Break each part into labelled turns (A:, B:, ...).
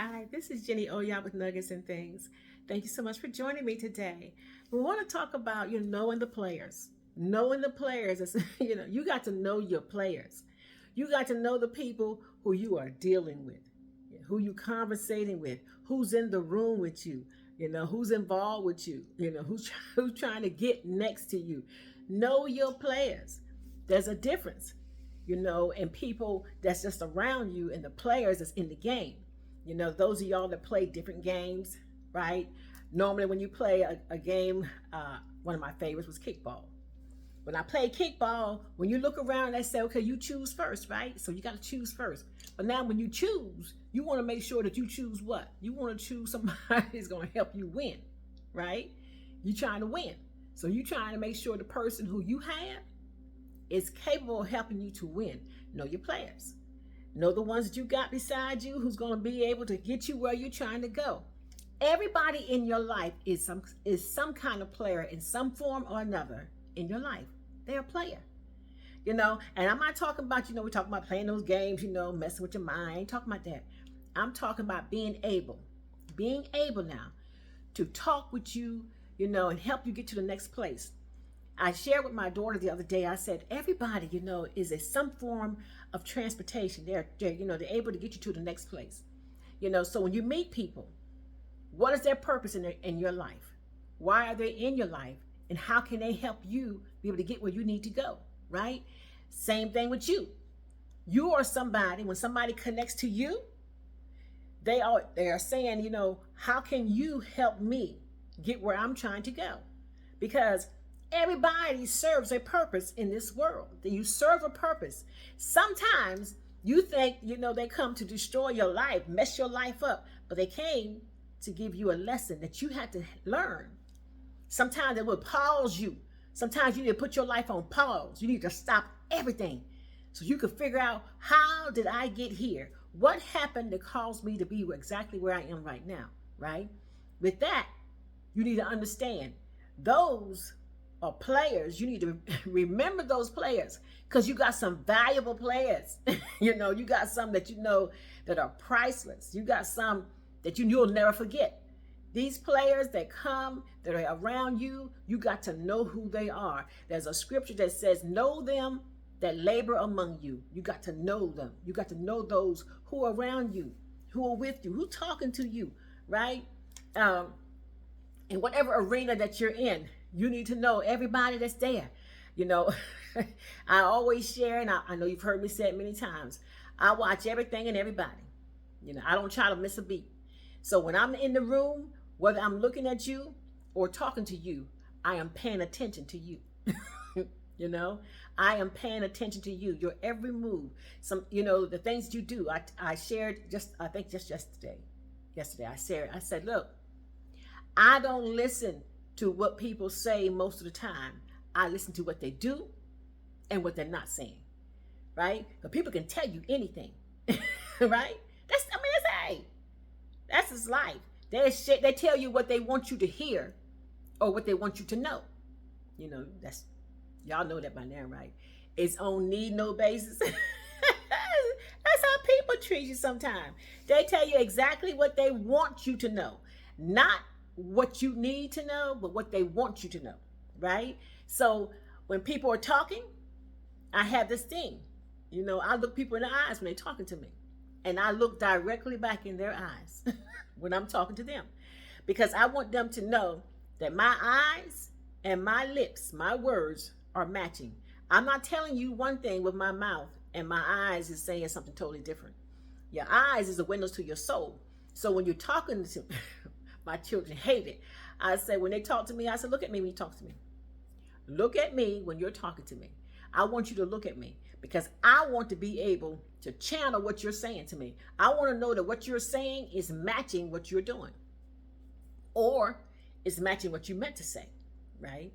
A: Hi, this is Jenny Oya with Nuggets and Things. Thank you so much for joining me today. We want to talk about knowing the players. Knowing the players is you got to know your players. You got to know the people who you are dealing with, who you conversating with, who's in the room with you, who's involved with you, who's trying to get next to you. Know your players. There's a difference, and people that's just around you and the players that's in the game. Those of y'all that play different games, right? Normally, when you play a game, one of my favorites was kickball. When I play kickball, when you look around, they say, okay, you choose first, right? So you got to choose first. But now when you choose, you want to make sure that you choose what? You want to choose somebody that's going to help you win, right? You're trying to win. So you're trying to make sure the person who you have is capable of helping you to win. Know your players. Know the ones that you got beside you who's going to be able to get you where you're trying to go. Everybody in your life is some kind of player in some form or another in your life. They're a player. And I'm not talking about, we're talking about playing those games, messing with your mind. I ain't talking about that. I'm talking about being able now to talk with you, and help you get to the next place. I shared with my daughter the other day, I said, everybody, is in some form of transportation. They're able to get you to the next place. So when you meet people, what is their purpose in your life? Why are they in your life? And how can they help you be able to get where you need to go, right? Same thing with you. You are somebody, when somebody connects to you, they are saying, how can you help me get where I'm trying to go? Because everybody serves a purpose in this world. You serve a purpose. Sometimes you think, they come to destroy your life, mess your life up, but they came to give you a lesson that you had to learn. Sometimes they will pause you. Sometimes you need to put your life on pause. You need to stop everything so you can figure out, how did I get here? What happened that caused me to be exactly where I am right now, right? With that, you need to understand those are players. You need to remember those players, because you got some valuable players. You got some that that are priceless. You got some that you'll never forget. These players that come, that are around you, you got to know who they are. There's a scripture that says, know them that labor among you. You got to know them. You got to know those who are around you, who are with you, who talking to you, right? In whatever arena that you're in, you need to know everybody that's there. I always share, and I know you've heard me say it many times, I watch everything and everybody. I don't try to miss a beat. So when I'm in the room, whether I'm looking at you or talking to you, I am paying attention to you. I am paying attention to you, your every move. The things you do. I shared just yesterday. I said, look, I don't listen to what people say most of the time. I listen to what they do and what they're not saying, right? Because people can tell you anything, right? That's his life. They tell you what they want you to hear or what they want you to know. Y'all know that by now, right? It's on need, no basis. That's how people treat you sometimes. They tell you exactly what they want you to know. Not what you need to know, but what they want you to know, right? So when people are talking, I have this thing. I look people in the eyes when they're talking to me. And I look directly back in their eyes when I'm talking to them, because I want them to know that my eyes and my lips, my words are matching. I'm not telling you one thing with my mouth and my eyes is saying something totally different. Your eyes is the windows to your soul. So when you're talking to my children, hate it. I say, when they talk to me, I say, look at me when you talk to me. Look at me when you're talking to me. I want you to look at me, because I want to be able to channel what you're saying to me. I want to know that what you're saying is matching what you're doing, or it's matching what you meant to say, right?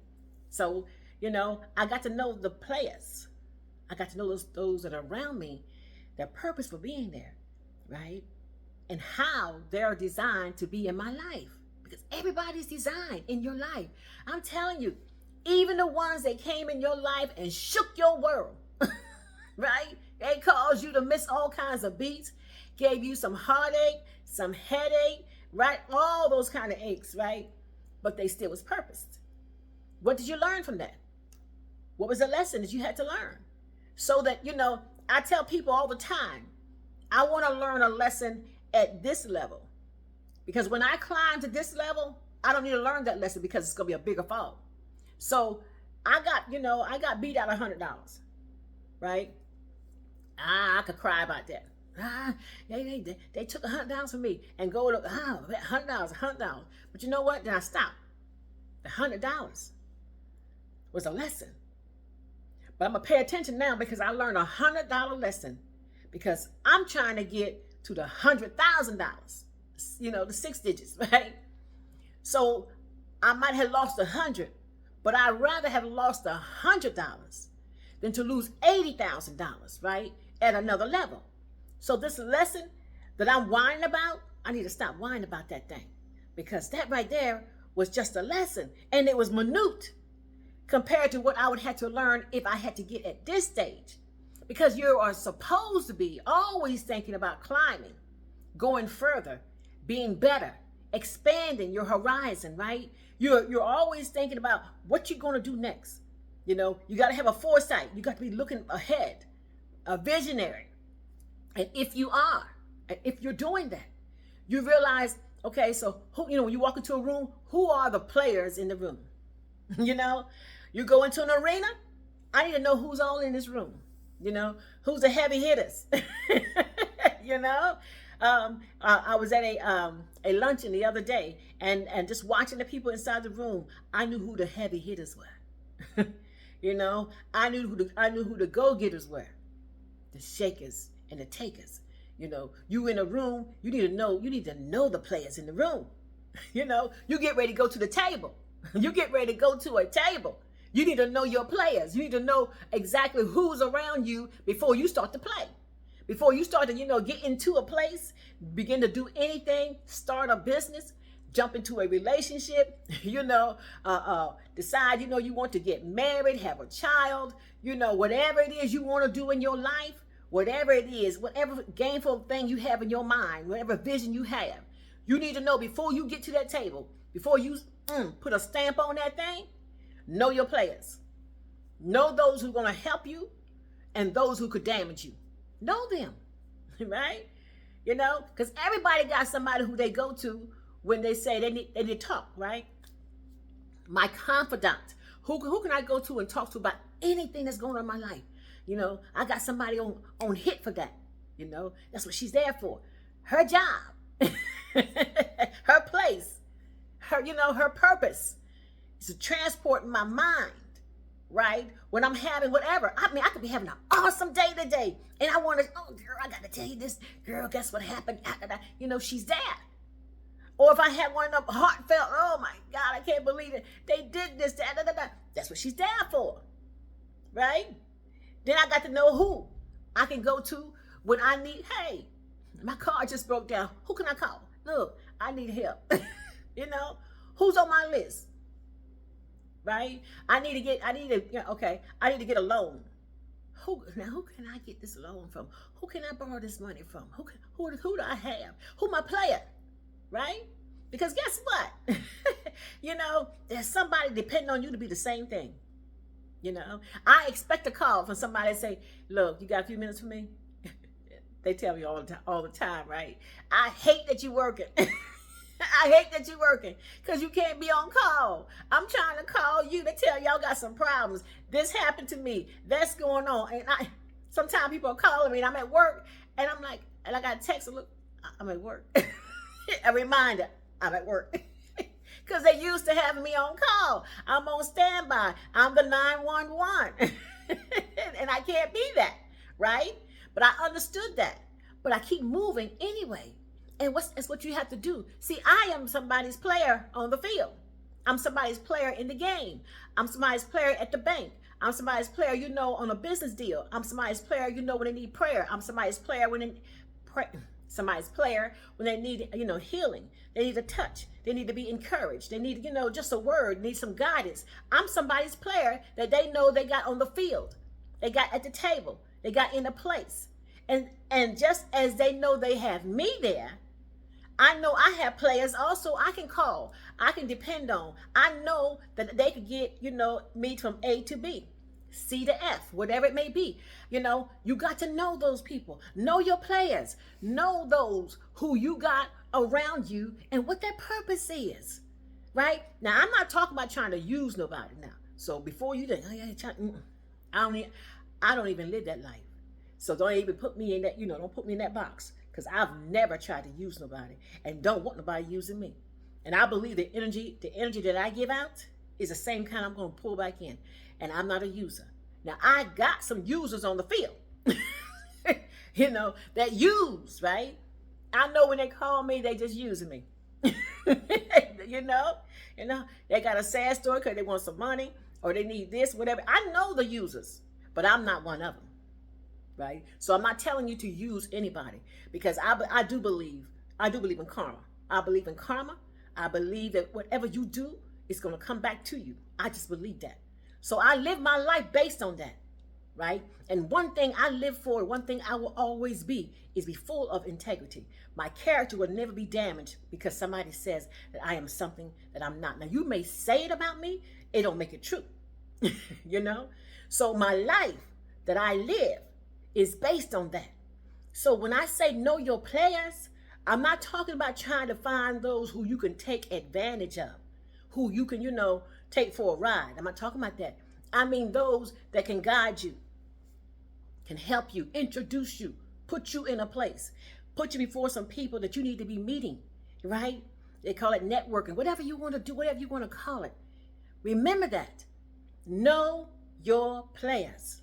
A: So, I got to know the players. I got to know those that are around me, their purpose for being there, right? And how they're designed to be in my life, because everybody's designed in your life. I'm telling you, even the ones that came in your life and shook your world, right? They caused you to miss all kinds of beats. gave you some heartache, some headache, right? All those kind of aches, right? But they still was purposed. What did you learn from that? What was the lesson that you had to learn? So that, I tell people all the time, I want to learn a lesson at this level. Because when I climb to this level, I don't need to learn that lesson because it's going to be a bigger fall. So I got beat out $100, right? I could cry about that. They took $100 from me and go to $100. But you know what? Then I stopped. The $100 was a lesson. But I'm going to pay attention now because I learned $100 lesson because I'm trying to get to the $100,000, the 6 digits, right? So I might have lost 100, but I'd rather have lost $100 than to lose $80,000, right? At another level. So this lesson that I'm whining about, I need to stop whining about that thing because that right there was just a lesson and it was minute compared to what I would have to learn if I had to get at this stage. Because you are supposed to be always thinking about climbing, going further, being better, expanding your horizon, right? You're always thinking about what you're going to do next. You got to have a foresight. You got to be looking ahead, a visionary. And if you're doing that, you realize, okay, so who, when you walk into a room, who are the players in the room? You go into an arena, I need to know who's all in this room. Who's the heavy hitters? I was at a luncheon the other day and just watching the people inside the room, I knew who the heavy hitters were. I knew who the go-getters were, the shakers and the takers. You in a room, you need to know the players in the room. You get ready to go to the table. You get ready to go to a table. You need to know your players. You need to know exactly who's around you before you start to play. Before you start to, get into a place, begin to do anything, start a business, jump into a relationship, decide, you want to get married, have a child, whatever it is you want to do in your life, whatever it is, whatever gainful thing you have in your mind, whatever vision you have, you need to know before you get to that table, before you put a stamp on that thing, know your players. Know those who are going to help you and those who could damage you. Know them, right? Because everybody got somebody who they go to when they say they need to talk, right? My confidant. Who can I go to and talk to about anything that's going on in my life? I got somebody on hit for that. That's what she's there for. Her job, her place, her purpose is to transport my mind, right? When I'm having whatever. I could be having an awesome day today. And I want to, girl, I got to tell you this. Girl, guess what happened? She's there. Or if I had one of them heartfelt, oh my God, I can't believe it. They did this, that. That's what she's there for, right? Then I got to know who I can go to when I need, hey, my car just broke down. Who can I call? Look, I need help. Who's on my list? Right? I need to get a loan. Who can I get this loan from? Who can I borrow this money from? Who do I have? Who my player? Right? Because guess what? There's somebody depending on you to be the same thing. I expect a call from somebody to say, look, you got a few minutes for me? They tell me all the time, right? I hate that you're working. I hate that you're working because you can't be on call. I'm trying to call you to tell y'all got some problems. This happened to me. That's going on. And sometimes people are calling me and I'm at work and I'm like, and I got a text, look, I'm at work. A reminder, I'm at work. Because they used to having me on call. I'm on standby. I'm the 911. And I can't be that, right? But I understood that. But I keep moving anyway. And it's what you have to do. See, I am somebody's player on the field. I'm somebody's player in the game. I'm somebody's player at the bank. I'm somebody's player, on a business deal. I'm somebody's player, when they need prayer. I'm somebody's player when they need, healing. They need a touch. They need to be encouraged. They need, just a word, need some guidance. I'm somebody's player that they know they got on the field. They got at the table. They got in a place. And just as they know they have me there, I know I have players also I can call, I can depend on. I know that they could get, me from A to B, C to F, whatever it may be. You got to know those people, know your players, know those who you got around you and what their purpose is. Right? Now, I'm not talking about trying to use nobody now. So before you think, oh yeah, I don't even, I don't even live that life. So don't even put me in that, don't put me in that box. Because I've never tried to use nobody and don't want nobody using me. And I believe the energy that I give out is the same kind I'm going to pull back in. And I'm not a user. Now I got some users on the field, that use, right? I know when they call me, they just using me. you know, they got a sad story because they want some money or they need this, whatever. I know the users, but I'm not one of them. Right? So I'm not telling you to use anybody because I do believe in karma. I believe in karma. I believe that whatever you do is going to come back to you. I just believe that. So I live my life based on that, right? And one thing I live for, one thing I will always be full of integrity. My character will never be damaged because somebody says that I am something that I'm not. Now you may say it about me, it don't make it true. So my life that I live is based on that. So when I say know your players, I'm not talking about trying to find those who you can take advantage of, who you can, take for a ride. I'm not talking about that. I mean those that can guide you, can help you, introduce you, put you in a place, put you before some people that you need to be meeting, right? They call it networking, whatever you want to do, whatever you want to call it. Remember that. Know your players.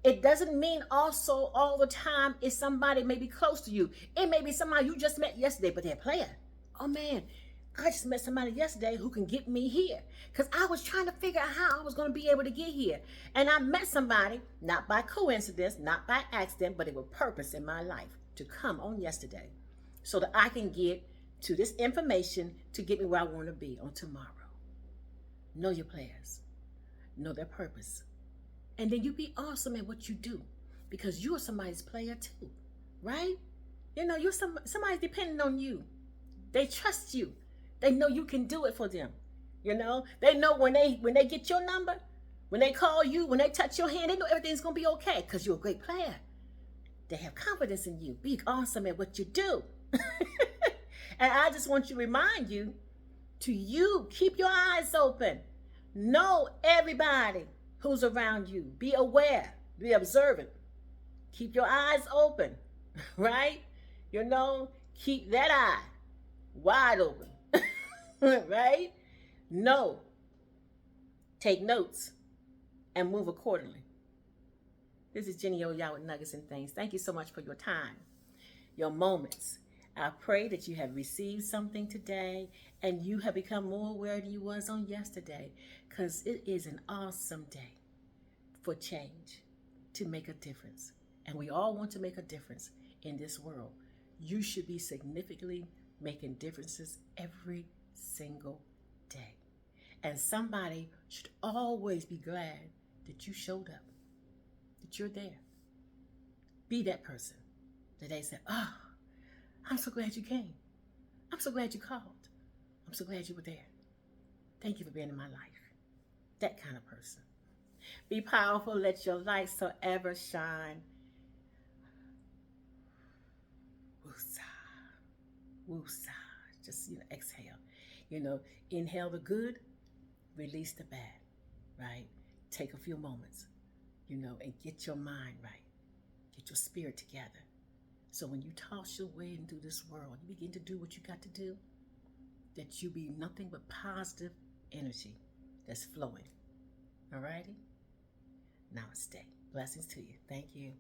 A: It doesn't mean also all the time is somebody maybe close to you. It may be somebody you just met yesterday, but they're a player. Oh man, I just met somebody yesterday who can get me here. Because I was trying to figure out how I was going to be able to get here. And I met somebody, not by coincidence, not by accident, but it was purpose in my life to come on yesterday so that I can get to this information to get me where I want to be on tomorrow. Know your players. Know their purpose. And then you be awesome at what you do because you're somebody's player too, right? You're somebody's depending on you. They trust you. They know you can do it for them. They know when they get your number, when they call you, when they touch your hand, they know everything's gonna be okay because you're a great player. They have confidence in you. Be awesome at what you do. And I just want to remind you to keep your eyes open. Know everybody who's around you. Be aware. Be observant. Keep your eyes open, right? Keep that eye wide open, right? Know. Take notes and move accordingly. This is Jenny Oya with Nuggets and Things. Thank you so much for your time, your moments. I pray that you have received something today and you have become more aware than you was on yesterday because it is an awesome day for change, to make a difference. And we all want to make a difference in this world. You should be significantly making differences every single day. And somebody should always be glad that you showed up, that you're there. Be that person that they say, oh, I'm so glad you came. I'm so glad you called. I'm so glad you were there. Thank you for being in my life. That kind of person. Be powerful. Let your light so ever shine. Woosah. Woosah. Just, exhale. Inhale the good, release the bad, right? Take a few moments, and get your mind right. Get your spirit together. So when you toss your way into this world, you begin to do what you got to do, that you be nothing but positive energy that's flowing. All righty? Namaste. Blessings to you. Thank you.